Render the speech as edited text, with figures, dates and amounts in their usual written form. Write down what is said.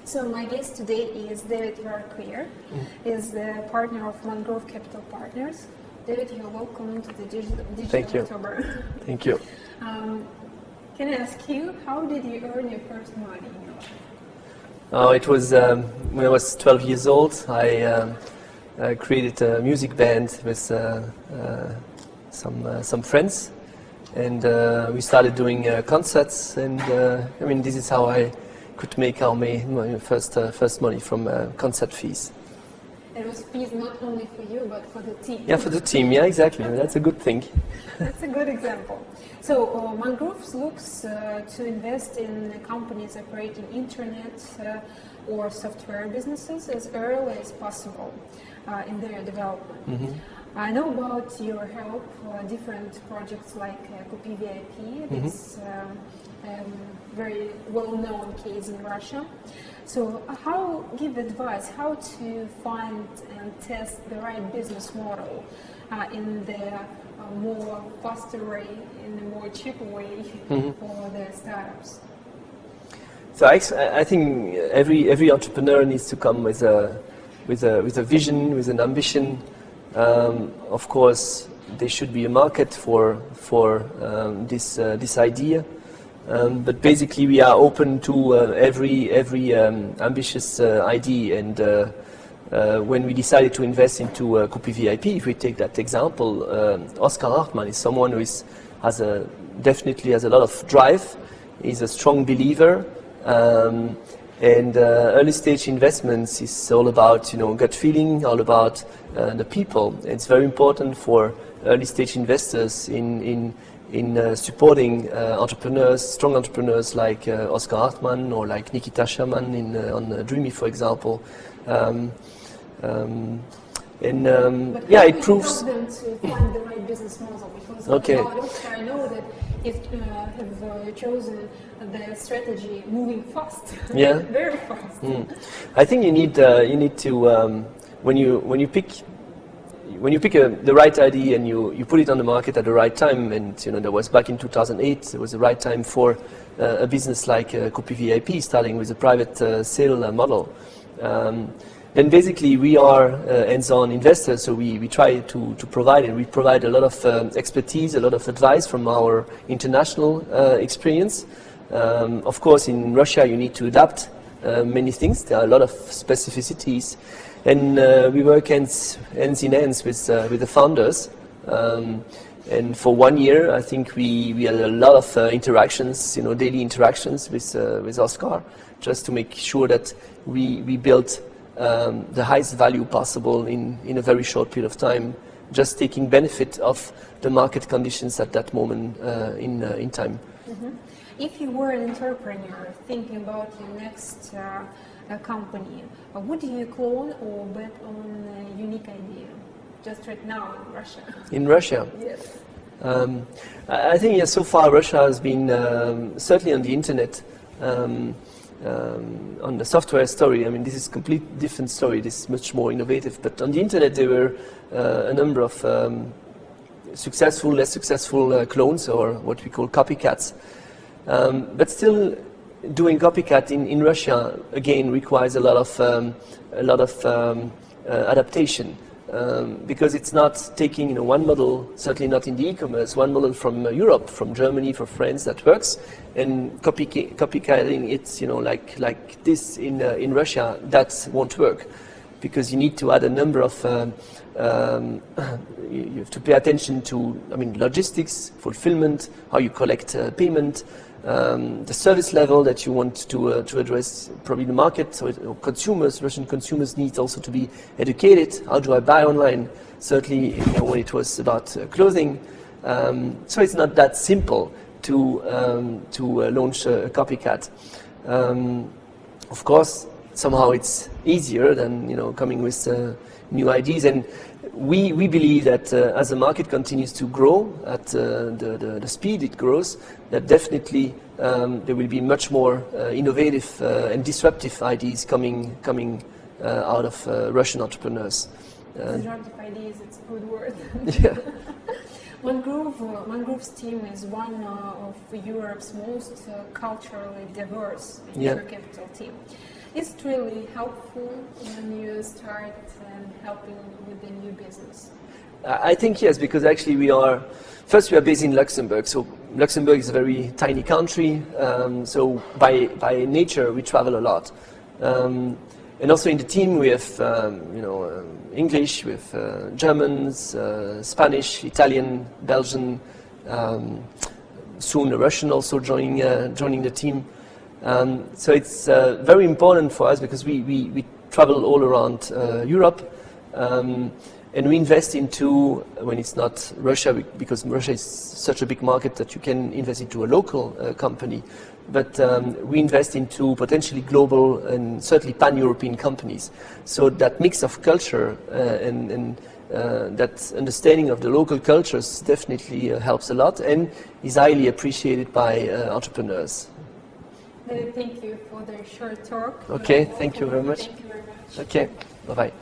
So my guest today is David Waroquier, is the partner of Mangrove Capital Partners. David, you're welcome to the Digital October. Thank you. Can I ask you, how did you earn your first money in your life? Oh, it was when I was 12 years old. I created a music band with some friends, and we started doing concerts. And I mean, this is how I could make my first money from concert fees. It was fees not only for you, but for the team. Yeah, for the team. Yeah, exactly. That's a good thing. That's a good example. So Mangrove looks to invest in companies operating internet or software businesses as early as possible in their development. Mm-hmm. I know about your help different projects like Copy VIP. It's very well-known case in Russia. So give advice how to find and test the right business model in the more faster way, in a more cheaper way for the startups. So I think every entrepreneur needs to come with a vision, with an ambition. Of course, there should be a market for this idea. But basically, we are open to every ambitious idea. And when we decided to invest into Copy VIP, if we take that example, Oscar Hartmann is someone who definitely has a lot of drive. He's a strong believer. And early stage investments is all about gut feeling, all about the people. It's very important for early stage investors in supporting entrepreneurs, strong entrepreneurs like Oscar Hartmann or like Nikita Sherman on Dreamy, for example. It proves. Help them to find the right business model, because I know that if have chosen the strategy moving fast, very fast. I think you need to when you pick the right idea and you put it on the market at the right time, and that was back in 2008. It was the right time for a business like Copy VIP, starting with a private sale model. Then basically we are hands-on investors, so we try to provide, and we provide a lot of expertise, a lot of advice from our international experience. Of course, in Russia you need to adapt many things. There are a lot of specificities, and we work hands in hands with the founders. And for 1 year, I think we had a lot of interactions, daily interactions with Oscar, just to make sure that we built the highest value possible in a very short period of time, just taking benefit of the market conditions at that moment in time. Mm-hmm. If you were an entrepreneur thinking about your next company, would you clone or bet on a unique idea? Just right now in Russia. In Russia? Yes. I think so far Russia has been, certainly on the internet, on the software story, I mean, this is a completely different story. This is much more innovative. But on the internet, there were a number of successful, less successful clones, or what we call copycats. But still, doing copycat in Russia again requires a lot of adaptation. Because it's not taking one model, certainly not in the e-commerce, one model from Europe, from Germany, from France that works, and copycatting it, like this in Russia, that won't work, because you need to add a number of you have to pay attention to, logistics, fulfillment, how you collect payment, the service level that you want to address, probably the market. So Russian consumers need also to be educated. How do I buy online? Certainly, when it was about clothing. So it's not that simple to launch a copycat. Of course, somehow it's easier than coming with new ideas. And we believe that as the market continues to grow at the speed it grows, that definitely there will be much more innovative and disruptive ideas coming out of Russian entrepreneurs. Disruptive ideas, it's a good word. Yeah. Mangrove's team is one of Europe's most culturally diverse venture capital team. Is it really helpful when you start helping with the new business? I think yes, because actually we are based in Luxembourg, so Luxembourg is a very tiny country, so by nature we travel a lot. And also in the team we have English, with Germans, Spanish, Italian, Belgian, soon a Russian also joining the team. So it's very important for us because we travel all around Europe, and we invest into, when it's not Russia, because Russia is such a big market that you can invest into a local company, but we invest into potentially global and certainly pan-European companies. So that mix of culture and that understanding of the local cultures definitely helps a lot and is highly appreciated by entrepreneurs. Thank you for the short talk. Okay, thank you very much. Thank you very much. Okay, bye-bye.